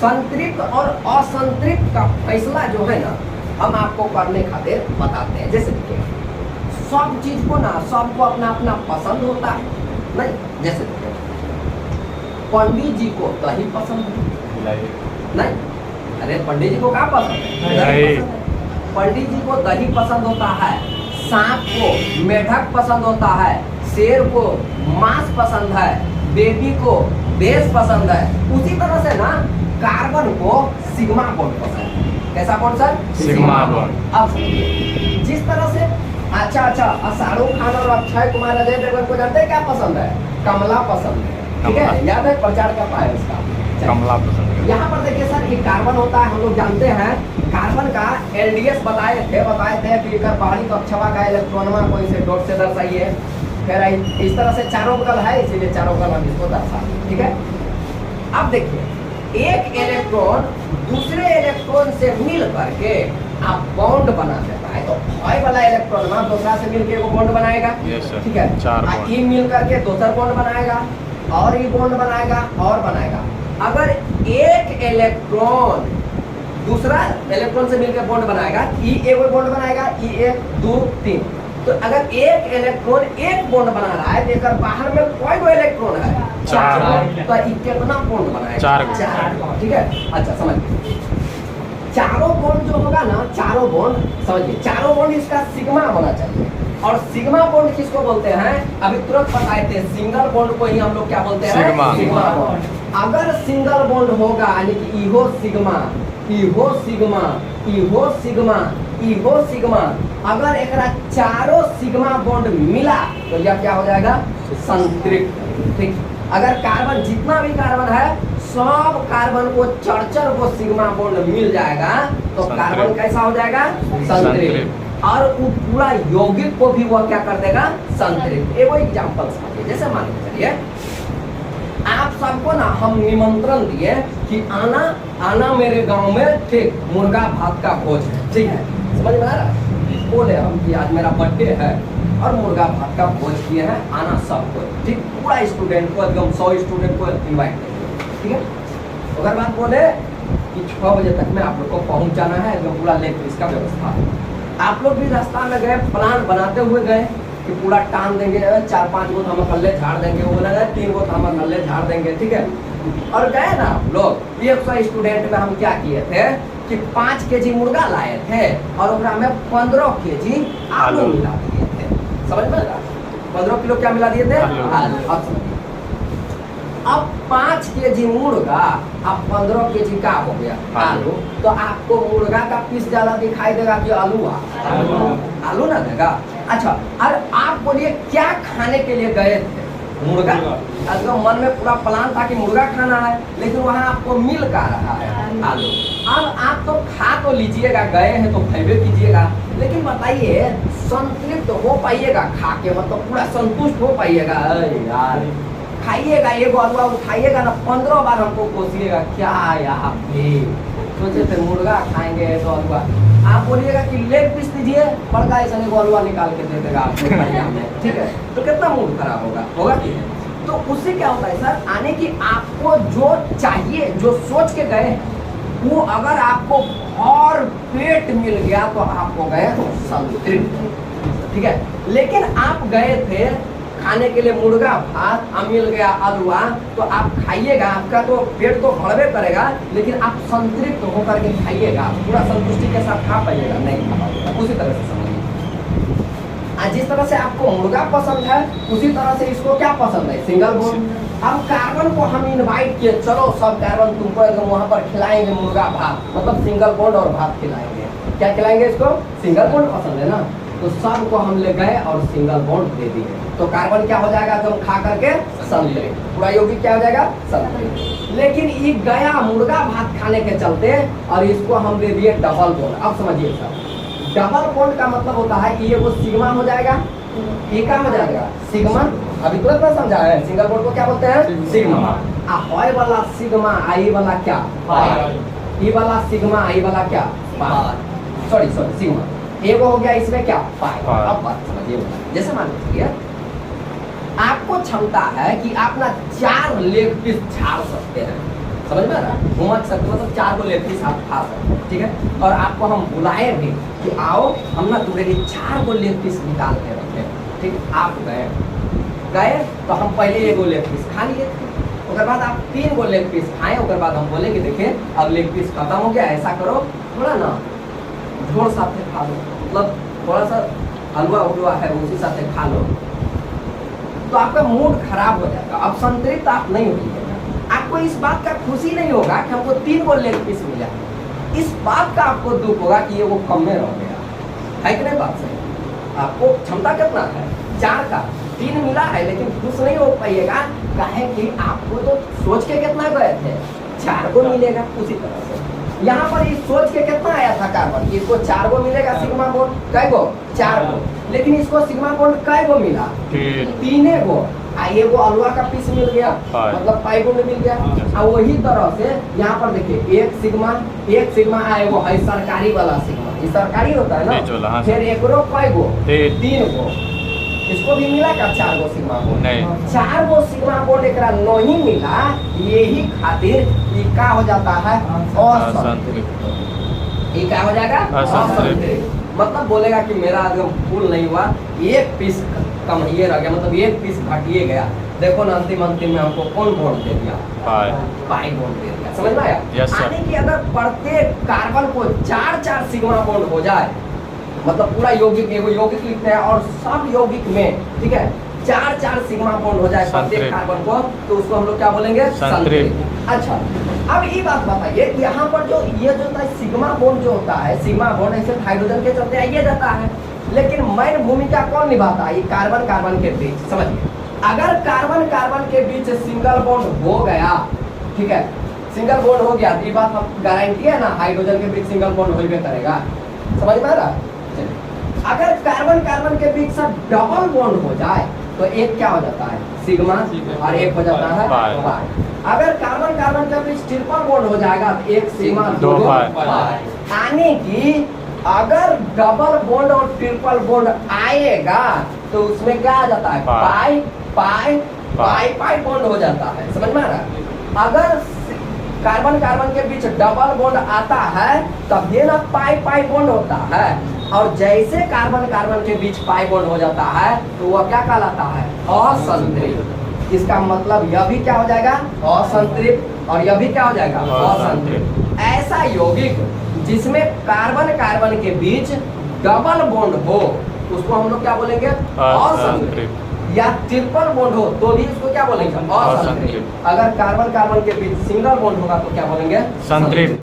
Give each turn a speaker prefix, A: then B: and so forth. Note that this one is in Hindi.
A: संतृप्त और असंतृप्त का फैसला जो है ना हम आपको करने खातिर बताते हैं। जैसे देखिए सब चीज को ना सबको अपना अपना पसंद होता है नहीं। जैसे देखिए पंडित जी को दही पसंद है नहीं, अरे पंडित जी को क्या पसंद है? दही पसंद है। पंडित जी को दही पसंद होता है, सांप को मेढक पसंद होता है, शेर को मांस पसंद है, बेबी को बेस पसंद है। उसी तरह से ना कार्बन को सिग्मा बॉन्ड पसंद है। कैसा बॉन्ड सर?
B: Sigma bond.
A: अब समझिए जिस तरह से अच्छा शाहरुख खान और अक्षय कुमार अजय देवगन को जानते हैं क्या पसंद है? कमला पसंद है। ठीक है, याद है प्रचार का पाया उसका
B: कमला पसंद है।
A: यहाँ पर देखिए सर ये कार्बन होता है, हम लोग जानते हैं कार्बन का एलडीएस बताए थे कि पहाड़ी कक्षवा का इलेक्ट्रॉनमा को इसे डॉट से दर्शाइए। फिर इस तरह से चारों बगल है, इसीलिए चारों बगल हम इसको दर्शा। ठीक है, अब देखिए एक इलेक्ट्रॉन दूसरे इलेक्ट्रॉन से मिल करके आप बॉन्ड बना देता है। तो फाई वाला इलेक्ट्रॉन ना दूसरा से मिलकर वो बॉन्ड बनाएगा। ठीक है, ई मिल करके दूसरा बॉन्ड बनाएगा और ई बॉन्ड बनाएगा और बनाएगा। अगर एक इलेक्ट्रॉन दूसरा इलेक्ट्रॉन से मिलकर बॉन्ड बनाएगा, ई एक बॉन्ड बनाएगा, ई 1 2 3। तो अगर एक इलेक्ट्रॉन एक बॉन्ड बना रहा है तो बाहर में कोई गो इलेक्ट्रॉन है? 4। तो ई कितना बॉन्ड बनाएगा? 4। ठीक है, अच्छा समझिए चारों बॉन्ड जो होगा ना, चारों बॉन्ड समझिए चारों बॉन्ड इसका सिग्मा होना चाहिए। और सिग्मा बॉन्ड किसको बोलते हैं? अभी तुरंत बताए थे, सिंगल बॉन्ड को ही हम लोग क्या बोलते हैं? Sigma bond. अगर सिंगल बॉन्ड होगा यानी कि इहो सिग्मा इहो सिग्मा इहो सिग्मा इहो सिग्मा, अगर एक चारों सिग्मा बॉन्ड मिला तो यह क्या हो जाएगा? संतृप्त। ठीक, अगर कार्बन जितना भी कार्बन है सब कार्बन को चढ़ को सिग्मा बॉन्ड मिल जाएगा तो कार्बन कैसा हो जाएगा? संतृप्त। और वो पूरा यौगिक को भी वह क्या कर देगा? संतृप्त। एगो एग्जांपल समझिए, जैसे मान के चलिए आप सबको ना हम निमंत्रण दिए कि आना मेरे गांव में, ठीक, मुर्गा भात का भोज है। ठीक है, समझ में आ रहा है? बोले हम कि आज मेरा बर्थडे है और मुर्गा भात का भोज किए हैं, आना सबको। ठीक, पूरा स्टूडेंट को एकदम 100 स्टूडेंट को इन्वाइट करेंगे। ठीक है, अगर बात बोले कि 6 बजे तक में आप लोग को पहुंच जाना है, एकदम पूरा लेकर इसका व्यवस्था। आप लोग भी रास्ता में गए, प्लान बनाते हुए गए कि पूरा टान देंगे, 4-5 गो हम अकल्ले झाड़ देंगे, वो बोला 3 गो हम अकल्ले झाड़ देंगे। ठीक है, और गए ना आप लोग 100 स्टूडेंट में हम क्या किए थे कि 5 केजी मुर्गा लाए थे और उसमें में 15 केजी आलू मिला दिए थे। समझ में आ? 15 किलो क्या मिला दिए थे? आलू। अब 5 केजी मुर्गा अब 15 केजी का हो गया आलू, तो आपको मुर्गा का पीस ज्यादा दिखाई देगा कि आलू ना देगा? अच्छा, और आप बोलिए क्या खाने के लिए गए थे? मुर्गा। अगर मन में पूरा प्लान था कि मुर्गा खाना है, लेकिन वहाँ आपको मिल का रहा है आलू। अब आप तो खा तो लीजिएगा, गए हैं तो खैबे कीजिएगा, लेकिन बताइए संतृप्त हो पाइएगा खा के? मतलब पूरा संतुष्ट हो पाइएगा? यार खाइएगा, एक आलू उठाइएगा ना 15 बार हमको कोसिएगा, क्या यार सोचे थे मुर्गा खाएंगे तो आलू, आप बोलिएगा कि लेग पीस दीजिए, बड़का ऐसा नहीं आलू निकाल के दे देगा आपको बढ़िया में। ठीक है, तो कितना मूड खराब होगा कि? तो उससे क्या होता है सर, आने की आपको जो चाहिए, जो सोच के गए वो अगर आपको और पेट मिल गया तो आपको गए संतृप्त। ठीक है, लेकिन आप गए थे खाने के लिए मुर्गा भात, मिल गया आलूआ, तो आप खाइएगा, आपका तो पेट तो भरबे करेगा, लेकिन आप संतृप्त होकर के खाइएगा, पूरा संतुष्टि के साथ खा पाइएगा? नहीं खा पाइएगा। उसी तरह से समझिए, जिस तरह से आपको मुर्गा पसंद है उसी तरह से इसको क्या पसंद है? Single bond. अब कार्बन को हम इनवाइट किए, चलो सब कार्बन तुमको एकदम वहाँ पर खिलाएंगे मुर्गा भात, मतलब सिंगल बॉन्ड और भात खिलाएंगे। क्या खिलाएंगे इसको? सिंगल बॉन्ड पसंद है ना, तो सबको हम ले गए और सिंगल बॉन्ड दे दिए, तो कार्बन क्या हो जाएगा? एकदम खा करके संतृप्त, पूरा यौगिक क्या हो जाएगा? संतृप्त। लेकिन ये गया मुर्गा भात खाने के चलते और इसको हम दे दिए डबल बॉन्ड। अब समझिए सर, डबल बॉन्ड का मतलब होता है ये वो सिग्मा हो जाएगा, ये क्या हो जाएगा? सिग्मा। अभी तुरंत ना समझा है, सिंगल बॉन्ड को क्या बोलते हैं? सिग्मा। आई वाला सिग्मा, आई वाला क्या? पाई। ई वाला सिग्मा, आई वाला क्या? पाई। Sorry sigma. एक हो गया इसमें क्या? पाई। अब बात समझिए, जैसे मान लीजिए आपको क्षमता है कि आप ना 4 लेग पीस झाड़ सकते हैं। समझ में आ रहा है? घुमक सकते मतलब 4 गो लेग पीस आप खा सकते हैं, ठीक है। और आपको हम बुलाए भी कि आओ हम ना तुम्हारे लिए 4 गो लेग पीस निकाल के रखे, ठीक। आप गए तो हम पहले 1 गो लेग पीस खा लिए थे, उसके बाद आप 3 गो लेग पीस खाए, उसके बाद हम बोले कि देखिए अब लेग पीस खत्म हो गया, ऐसा करो थोड़ा ना झोल साथ में खा लो, मतलब थोड़ा सा हलवा उलवा है उसी साथ खा लो, तो आपका मूड खराब हो जाएगा, अब संतृप्त आप नहीं होंगे। आपको इस बात का खुशी नहीं होगा कि हमको 3 गो लेग पीस मिला, इस बात का आपको दुख होगा कि ये वो कम में रह गया, है कि नहीं बात सही? आपको क्षमता कितना है 4 का, 3 मिला है लेकिन खुश नहीं हो पाइएगा, काहे कि आपको तो सोच के कितना गए थे 4 गो मिलेगा, उसी तरह से यहाँ पर इस सोच के कितना आया था कार्बन, इसको 4 गो मिलेगा सिग्मा बॉन्ड, कै गो 4 गो, लेकिन इसको सिग्मा बॉन्ड कै गो मिला 3 गो, वो अलवा का पीस मिल गया, मतलब पाई गो में मिल गया। और वही तरह से यहाँ पर देखिए एक सिग्मा आए वो है सरकारी वाला सिग्मा, ये सरकारी होता है ना, फिर एक कै गो 3 गो, इसको भी मिला का 4 गो सिग्मा बॉन्ड, 4 गो सिग्मा बॉन्ड एकरा नहीं मिला, यही खातिर ये क्या हो जाता है असंतृप्त, ये क्या हो जाएगा असंतृप्त, मतलब बोलेगा कि मेरा एकदम फुल नहीं हुआ, 1 पीस कम ये रह गया, मतलब 1 पीस घटिए गया। देखो ना अंतिम में हमको कौन बॉन्ड दे दिया, पाई बॉन्ड दे दिया, समझ में आया? यानी कि अगर प्रत्येक कार्बन को 4 सिग्मा बॉन्ड हो जाए, मतलब पूरा यौगिक एगो यौगिक लिखते हैं और सब यौगिक में, ठीक है, 4 सिग्मा बॉन्ड हो जाए प्रत्येक कार्बन को, तो उसको हम लोग क्या बोलेंगे संतृप्त। अच्छा अब ये बात बताइए कि यहाँ पर जो ये जो होता है सिग्मा बॉन्ड जो होता है, सिग्मा बॉन्ड ऐसे हाइड्रोजन के चलते आइए जाता है, लेकिन मेन भूमिका कौन निभाता है? ये कार्बन के बीच, समझिए अगर कार्बन के बीच सिंगल बॉन्ड हो गया, ठीक है, सिंगल बॉन्ड हो गया, ये बात हम गारंटी है ना, हाइड्रोजन के बीच सिंगल बॉन्ड हो करेगा, समझ में आ रहा? अगर कार्बन के बीच सब डबल बॉन्ड हो जाए तो एक क्या हो जाता है सिग्मा और एक हो जाता है पाई। अगर कार्बन के बीच ट्रिपल बॉन्ड हो जाएगा तो एक सिग्मा 2 पाई, यानी कि अगर डबल बॉन्ड और ट्रिपल बॉन्ड आएगा तो उसमें क्या आ जाता है पाई बॉन्ड हो जाता है, समझ में आ रहा है? अगर कार्बन के बीच डबल बॉन्ड आता है तब ये ना पाई बॉन्ड होता है, और जैसे कार्बन के बीच पाई बॉन्ड हो जाता है तो वह क्या कहलाता है असंतृप्त। इसका मतलब यह भी क्या हो जाएगा असंतृप्त, और यह भी क्या हो जाएगा असंतृप्त। ऐसा यौगिक जिसमें कार्बन के बीच डबल बॉन्ड हो उसको हम लोग क्या बोलेंगे असंतृप्त, या ट्रिपल बॉन्ड हो तो भी इसको क्या बोलेंगे असंतृप्त। अगर कार्बन के बीच सिंगल बॉन्ड होगा तो क्या बोलेंगे संतृप्त।